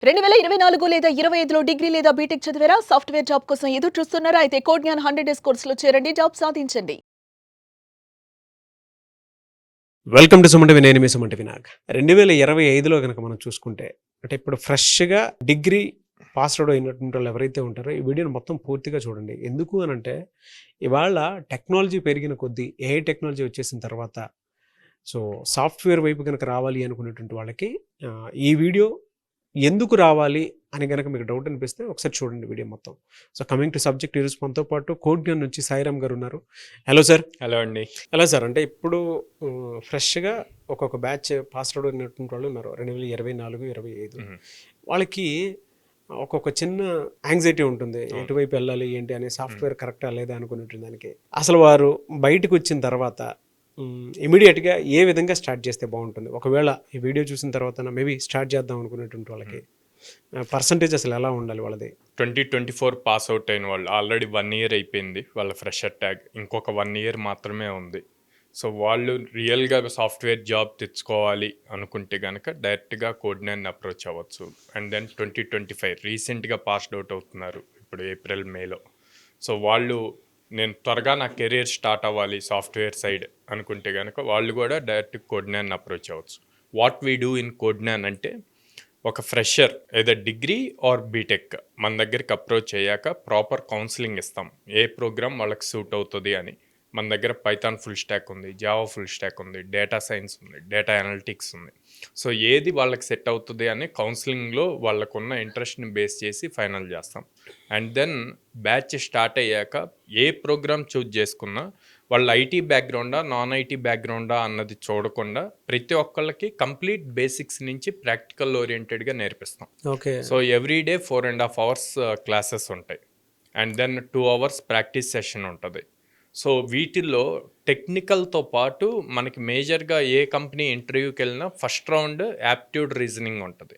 2024 లేదా 25లో డిగ్రీ లేదా బీటెక్ చదివారా? సాఫ్ట్‌వేర్ జాబ్ కోసం ఎదురు చూస్తున్నారా? అయితే కోడ్ జ్ఞాన్ 100 డేస్ కోర్సులో చేరండి. జాబ్ సాధించండి. వెల్కమ్ టు సుమంటివి, నేను మీ సుమంటి వినాయక్. 2025లో కనుక మనం చూసుకుంటే, అంటే ఇప్పుడు ఫ్రెష్గా డిగ్రీ పాస్ అవుట్ అయినటువంటి వాళ్ళు ఎవరైతే ఉంటారో ఈ వీడియోని మొత్తం పూర్తిగా చూడండి. ఎందుకు అని అంటే ఇవాళ టెక్నాలజీ పెరిగిన కొద్దీ ఏఐ టెక్నాలజీ వచ్చేసిన తర్వాత సో సాఫ్ట్వేర్ వైపు కనుక రావాలి అనుకునేటువంటి వాళ్ళకి ఈ వీడియో ఎందుకు రావాలి అని కనుక మీకు డౌట్ అనిపిస్తే ఒకసారి చూడండి వీడియో మొత్తం. సో కమింగ్ టు సబ్జెక్ట్, ఈరోజు మనతో పాటు కోడ్ జ్ఞాన్ నుంచి సాయిరామ్ గారు ఉన్నారు. Hello sir. హలో అండి. ఎలా సార్, అంటే ఇప్పుడు ఫ్రెష్గా ఒక్కొక్క బ్యాచ్ పాస్ అవుట్ అయినటువంటి వాళ్ళు ఉన్నారు 2024, 25. వాళ్ళకి ఒక్కొక్క చిన్న యాంగ్జైటీ ఉంటుంది, ఎటువైపు వెళ్ళాలి ఏంటి అనే సాఫ్ట్వేర్ కరెక్టా లేదా అనుకునేటువంటి దానికి. అసలు వారు బయటకు వచ్చిన తర్వాత ఇమీడియట్గా ఏ విధంగా స్టార్ట్ చేస్తే బాగుంటుంది? ఒకవేళ ఈ వీడియో చూసిన తర్వాత మేబీ స్టార్ట్ చేద్దాం అనుకునేటువంటి వాళ్ళకి పర్సంటేజ్ అసలు ఎలా ఉండాలి వాళ్ళది? 2024 పాస్ అవుట్ అయిన వాళ్ళు ఆల్రెడీ 1 ఇయర్ అయిపోయింది వాళ్ళ ఫ్రెషర్ ట్యాగ్, ఇంకొక 1 ఇయర్ మాత్రమే ఉంది. సో వాళ్ళు రియల్గా సాఫ్ట్వేర్ జాబ్ తెచ్చుకోవాలి అనుకుంటే కనుక డైరెక్ట్గా కోడ్ జ్ఞాన్ అప్రోచ్ అవ్వచ్చు. అండ్ దెన్ 2025 రీసెంట్గా పాస్డ్ అవుట్ అవుతున్నారు ఇప్పుడు ఏప్రిల్ మేలో. సో వాళ్ళు నేను త్వరగా నా కెరీర్ స్టార్ట్ అవ్వాలి సాఫ్ట్వేర్ సైడ్ అనుకుంటే కనుక వాళ్ళు కూడా డైరెక్ట్ కోడ్ జ్ఞాన్ అప్రోచ్ అవ్వచ్చు. What we do in code Gyan అంటే, ఒక ఫ్రెషర్ ఏదో డిగ్రీ ఆర్ బీటెక్ మన దగ్గరికి అప్రోచ్ అయ్యాక ప్రాపర్ కౌన్సిలింగ్ ఇస్తాం, ఏ ప్రోగ్రామ్ వాళ్ళకి సూట్ అవుతుంది అని. మన దగ్గర పైథాన్ ఫుల్ స్టాక్ ఉంది, జావా ఫుల్ స్టాక్ ఉంది, డేటా సైన్స్ ఉంది, డేటా అనలిటిక్స్ ఉంది. సో ఏది వాళ్ళకి సెట్ అవుతుంది అని కౌన్సిలింగ్లో వాళ్ళకున్న ఇంట్రెస్ట్ని బేస్ చేసి ఫైనల్ చేస్తాం. అండ్ దెన్ బ్యాచ్ స్టార్ట్ అయ్యాక ఏ ప్రోగ్రామ్ చూజ్ చేసుకున్నా వాళ్ళ ఐటీ బ్యాక్గ్రౌండా నాన్ ఐటీ బ్యాక్గ్రౌండా అన్నది చూడకుండా ప్రతి ఒక్కళ్ళకి కంప్లీట్ బేసిక్స్ నుంచి ప్రాక్టికల్ ఓరియంటెడ్గా నేర్పిస్తాం. Okay. So everyday 4.5 hours classes ఉంటాయి. And then 2 hours practice session ఉంటుంది. సో వీటిల్లో టెక్నికల్తో పాటు మనకి మేజర్గా ఏ కంపెనీ ఇంటర్వ్యూకి వెళ్ళినా ఫస్ట్ రౌండ్ యాప్ట్యూడ్ రీజనింగ్ ఉంటుంది.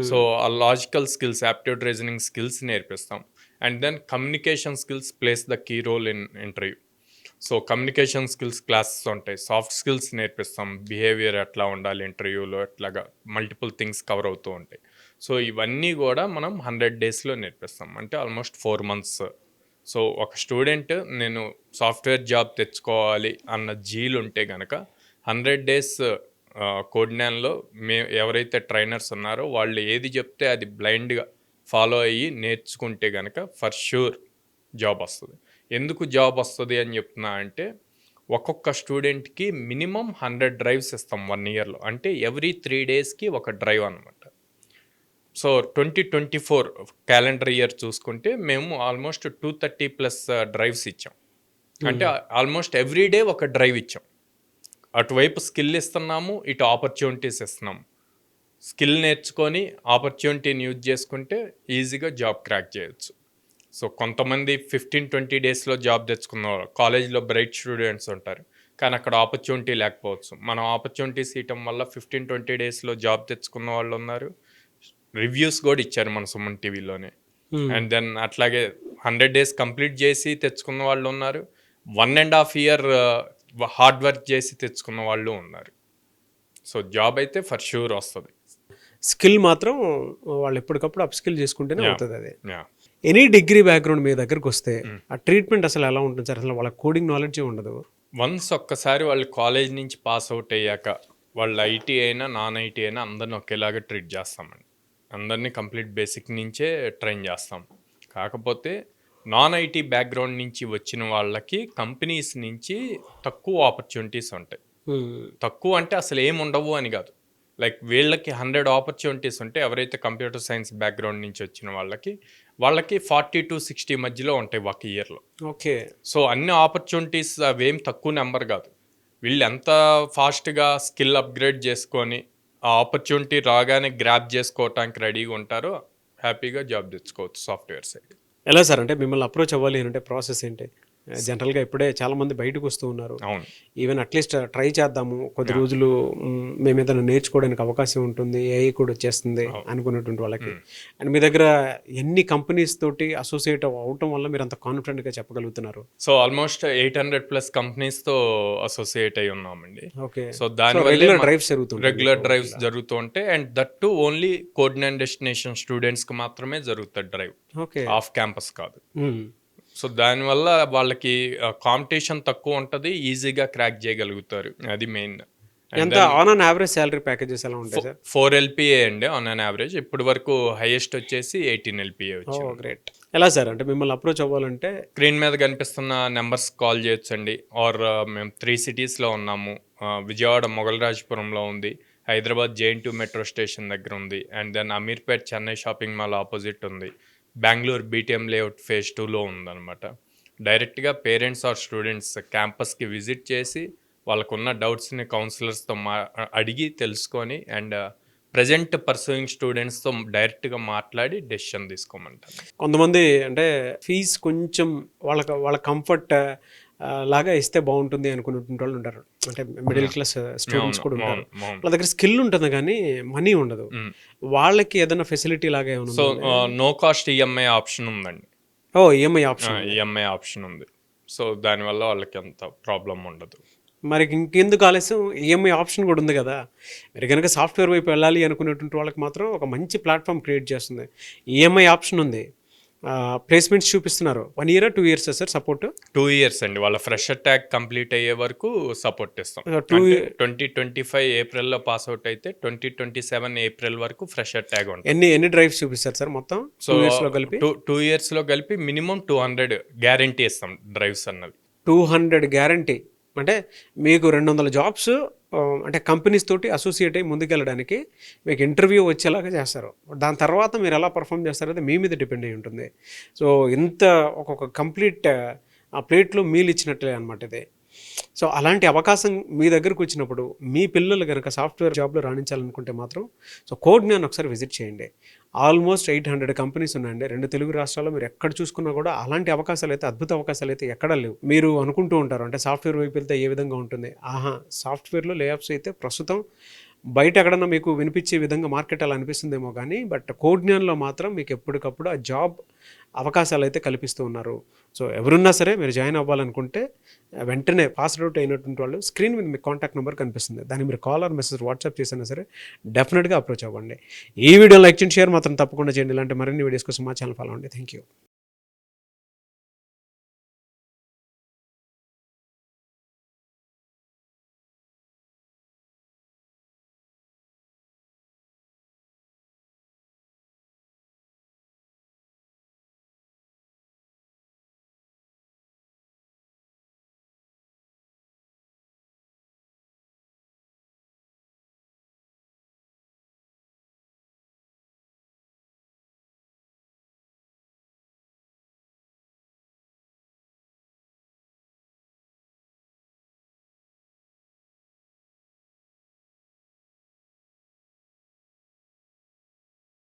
సో ఆ logical skills, aptitude reasoning skills నేర్పిస్తాం. And then communication skills plays the key role in interview. So communication skills classes ఉంటాయి, సాఫ్ట్ స్కిల్స్ నేర్పిస్తాం, బిహేవియర్ ఎట్లా ఉండాలి ఇంటర్వ్యూలో, ఎట్లాగా మల్టిపుల్ థింగ్స్ కవర్ అవుతూ ఉంటాయి. సో ఇవన్నీ కూడా మనం 100 daysలో నేర్పిస్తాం, అంటే ఆల్మోస్ట్ 4 months. సో ఒక స్టూడెంట్ నేను సాఫ్ట్వేర్ జాబ్ తెచ్చుకోవాలి అన్న జీలు ఉంటే కనుక 100 days కోడ్ జ్ఞాన్లో ఎవరైతే ట్రైనర్స్ ఉన్నారో వాళ్ళు ఏది చెప్తే అది బ్లైండ్గా ఫాలో అయ్యి నేర్చుకుంటే కనుక ఫర్ ష్యూర్ జాబ్ వస్తుంది. ఎందుకు జాబ్ వస్తుంది అని చెప్తున్నా అంటే, ఒక్కొక్క స్టూడెంట్కి మినిమం 100 drives ఇస్తాం 1 yearలో, అంటే ఎవ్రీ 3 daysకి ఒక డ్రైవ్ అనమాట. సో 2024 క్యాలెండర్ ఇయర్ చూసుకుంటే మేము ఆల్మోస్ట్ 230+ drives ఇచ్చాం. అంటే ఆల్మోస్ట్ ఎవ్రీడే ఒక డ్రైవ్ ఇచ్చాం. అటువైపు స్కిల్ ఇస్తున్నాము, ఇటు ఆపర్చునిటీస్ ఇస్తున్నాము. స్కిల్ నేర్చుకొని ఆపర్చునిటీని యూజ్ చేసుకుంటే ఈజీగా జాబ్ క్రాక్ చేయొచ్చు. సో కొంతమంది 15-20 daysలో జాబ్ తెచ్చుకున్న కాలేజ్లో బ్రైట్ స్టూడెంట్స్ ఉంటారు, కానీ అక్కడ ఆపర్చునిటీ లేకపోవచ్చు. మనం ఆపర్చునిటీస్ ఇవ్వటం వల్ల 15-20 daysలో జాబ్ తెచ్చుకున్న వాళ్ళు ఉన్నారు, రివ్యూస్ కూడా ఇచ్చారు మన సుమన్ టీవీలోనే. అండ్ దెన్ అట్లాగే 100 days కంప్లీట్ చేసి తెచ్చుకున్న వాళ్ళు ఉన్నారు, 1.5 year హార్డ్ వర్క్ చేసి తెచ్చుకున్న వాళ్ళు ఉన్నారు. సో జాబ్ అయితే ఫర్ ష్యూర్ వస్తుంది. స్కిల్ మాత్రం వాళ్ళు ఎప్పటికప్పుడు అప్ స్కిల్ చేసుకుంటేనే అవుతుంది. అది యా. ఎనీ డిగ్రీ బ్యాక్గ్రౌండ్ మీ దగ్గరకు వస్తే ఆ ట్రీట్మెంట్ అసలు ఎలా ఉంటుంది సార్? అసలు వాళ్ళ కోడింగ్ నాలెడ్జే ఉండదు. వన్స్ ఒక్కసారి వాళ్ళు కాలేజ్ నుంచి పాస్ అవుట్ అయ్యాక వాళ్ళు ఐటీ అయినా నాన్ ఐటీ అయినా అందరిని ఒకేలాగా ట్రీట్ చేస్తామండి. అందరినీ కంప్లీట్ బేసిక్ నుంచే ట్రైన్ చేస్తాం. కాకపోతే నాన్ ఐటీ బ్యాక్గ్రౌండ్ నుంచి వచ్చిన వాళ్ళకి కంపెనీస్ నుంచి తక్కువ ఆపర్చునిటీస్ ఉంటాయి. తక్కువ అంటే అసలు ఏమి ఉండవు అని కాదు, లైక్ వీళ్ళకి 100 ఆపర్చునిటీస్ ఉంటే ఎవరైతే కంప్యూటర్ సైన్స్ బ్యాక్గ్రౌండ్ నుంచి వచ్చిన వాళ్ళకి 40 to 60 మధ్యలో ఉంటాయి ఒక ఇయర్లో. ఓకే. సో అన్ని ఆపర్చునిటీస్ అవేం తక్కువ నెంబర్ కాదు. వీళ్ళు ఎంత ఫాస్ట్గా స్కిల్ అప్గ్రేడ్ చేసుకొని ఆ ఆపర్చునిటీ రాగానే గ్రాప్ చేసుకోవటానికి రెడీగా ఉంటారో హ్యాపీగా జాబ్ తెచ్చుకోవచ్చు సాఫ్ట్వేర్ సైడ్. ఎలా సార్, అంటే మిమ్మల్ని అప్రోచ్ అవ్వాలి అంటే ప్రాసెస్ ఏంటి? జనరల్గా ఇప్పుడే చాలా మంది బయటకు వస్తూ ఉన్నారు. అవును. ఈవెన్ అట్లీస్ట్ ట్రై చేద్దాము కొద్ది రోజులు, మేము ఏదైనా నేర్చుకోవడానికి అవకాశం ఉంటుంది, ఏఐ కూడా వచ్చేస్తుంది అనుకున్నటువంటి వాళ్ళకి. అండ్ మీ దగ్గర ఎన్ని కంపెనీస్ తోటి అసోసియేట్ అవటం వల్ల మీరు అంత కాన్ఫిడెంట్గా చెప్పగలుగుతున్నారు? సో ఆల్మోస్ట్ 800+ కంపెనీస్తో అసోసియేట్ అయి ఉన్నామండి. ఓకే. సో దానివల్ల రెగ్యులర్ డ్రైవ్స్ జరుగుతుంది. రెగ్యులర్ డ్రైవ్స్ జరుగుతూ ఉంటాయి. And that to only coordinate destination స్టూడెంట్స్కి మాత్రమే జరుగుతుంది డ్రైవ్, ఓకే. ఆఫ్ క్యాంపస్ కాదు. సో దానివల్ల వాళ్ళకి కాంపిటీషన్ తక్కువ ఉంటుంది, ఈజీగా క్రాక్ చేయగలుగుతారు. అది మెయిన్. ఎంత on an average salary packages ఎలా ఉంటాయి సార్? 4 LPA అండి ఆన్ అన్ యావరేజ్. ఇప్పటి వరకు హైయెస్ట్ వచ్చేసి 18 LPA వచ్చింది. గ్రేట్. ఎలా సార్ అంటే మిమ్మల్ని అప్రోచ్ అవ్వాలంటే? స్క్రీన్ మీద కనిపిస్తున్న నెంబర్స్ కాల్ చేయొచ్చండి. ఆర్ మేము 3 సిటీస్లో ఉన్నాము. విజయవాడ మొగల్రాజపురంలో ఉంది, హైదరాబాద్ JN2 మెట్రో స్టేషన్ దగ్గర ఉంది, and then Ameerpet Chennai shopping mall opposite ఉంది, బెంగళూరు BTM లేఅవుట్ phase 2లో ఉందన్నమాట. డైరెక్ట్గా పేరెంట్స్ ఆర్ స్టూడెంట్స్ క్యాంపస్కి విజిట్ చేసి వాళ్ళకున్న డౌట్స్ని కౌన్సిలర్స్తో అడిగి తెలుసుకొని, అండ్ ప్రజెంట్ పర్సూయింగ్ స్టూడెంట్స్తో డైరెక్ట్గా మాట్లాడి డెసిషన్ తీసుకోమంటారు. కొంతమంది అంటే ఫీజ్ కొంచెం వాళ్ళ కంఫర్ట్ లాగా ఇస్తే బాగుంటుంది అనుకున్నటువంటి వాళ్ళు ఉంటారు. అంటే మిడిల్ క్లాస్ స్టూడెంట్స్ కూడా ఉంటారు. వాళ్ళ దగ్గర స్కిల్ ఉంటుంది కానీ మనీ ఉండదు. వాళ్ళకి ఏదైనా ఫెసిలిటీ లాగా ఏమైనా? So no cost EMI option ఉందండి. EMI option? EMI ఆప్షన్ ఉంది. సో దానివల్ల వాళ్ళకి అంత ప్రాబ్లం ఉండదు. మరి ఇంకెందుకు ఆలస్యం, EMI ఆప్షన్ కూడా ఉంది కదా. మీరు కనుక సాఫ్ట్వేర్ వైపు వెళ్ళాలి అనుకునేటువంటి వాళ్ళకి మాత్రం ఒక మంచి ప్లాట్ఫామ్ క్రియేట్ చేస్తుంది. EMI ఆప్షన్ ఉంది, ప్లేస్మెంట్స్ చూపిస్తున్నారు. 1 year 2 years sir support? 2 years అండి. వాళ్ళ ఫ్రెషర్ ట్యాగ్ కంప్లీట్ అయ్యే వరకు సపోర్ట్ ఇస్తాం. 2025 ఏప్రిల్లో పాస్ అవుట్ అయితే 2027 ఏప్రిల్ వరకు ఫ్రెషర్ ట్యాగ్ ఉంటుంది. ఎన్ని డ్రైవ్స్ చూపిస్తారు సార్ మొత్తం? సో 2 yearsలో కలిపి మినిమం 200 గ్యారంటీ ఇస్తాం డ్రైవ్స్ అన్నది. 200 గ్యారంటీ అంటే మీకు 200 జాబ్స్ అంటే కంపెనీస్ తోటి అసోసియేట్ అయ్యి ముందుకెళ్ళడానికి మీకు ఇంటర్వ్యూ వచ్చేలాగా చేస్తారు. దాని తర్వాత మీరు ఎలా పర్ఫామ్ చేస్తారో మీ మీద డిపెండ్ అయి ఉంటుంది. సో ఇంత ఒక్కొక్క కంప్లీట్ ఆ ప్లేట్లో మీల్ ఇచ్చినట్లే అనమాట ఇది. సో అలాంటి అవకాశం మీ దగ్గరకు వచ్చినప్పుడు మీ పిల్లలు కనుక సాఫ్ట్వేర్ జాబ్లో రాణించాలనుకుంటే మాత్రం సో కోడ్జ్ఞాన్ ఒకసారి విజిట్ చేయండి. ఆల్మోస్ట్ 800 కంపెనీస్ ఉన్నాయండి 2 తెలుగు రాష్ట్రాల్లో. మీరు ఎక్కడ చూసుకున్నా కూడా అలాంటి అవకాశాలు అయితే, అద్భుత అవకాశాలు అయితే ఎక్కడా లేవు. మీరు అనుకుంటూ ఉంటారు అంటే సాఫ్ట్వేర్ వైపు వెళ్తే ఏ విధంగా ఉంటుంది. సాఫ్ట్వేర్లో లేఆఫ్స్ అయితే ప్రస్తుతం బయట ఎక్కడన్నా మీకు వినిపించే విధంగా మార్కెట్ అలా అనిపిస్తుందేమో కానీ, బట్ కోడ్జ్ఞాన్లో మాత్రం మీకు ఎప్పటికప్పుడు ఆ జాబ్ అవకాశాలు అయితే కల్పిస్తూ ఉన్నారు. సో ఎవరున్నా సరే మీరు జాయిన్ అవ్వాలనుకుంటే వెంటనే పాస్డ్ అవుట్ అయినటువంటి వాళ్ళు స్క్రీన్ మీద మీకు కాంటాక్ట్ నెంబర్ కనిపిస్తుంది. దాన్ని మీరు కాల్ ఆర్ మెసేజ్ వాట్సాప్ చేసినా సరే డెఫినెట్గా అప్రోచ్ అవ్వండి. ఈ వీడియో లైక్ చేయండి, షేర్ మాత్రం తప్పకుండా చేయండి. ఇలాంటి మరిన్ని వీడియోస్ కోసం మా ఛానల్ ఫాలో అవ్వండి. Thank you.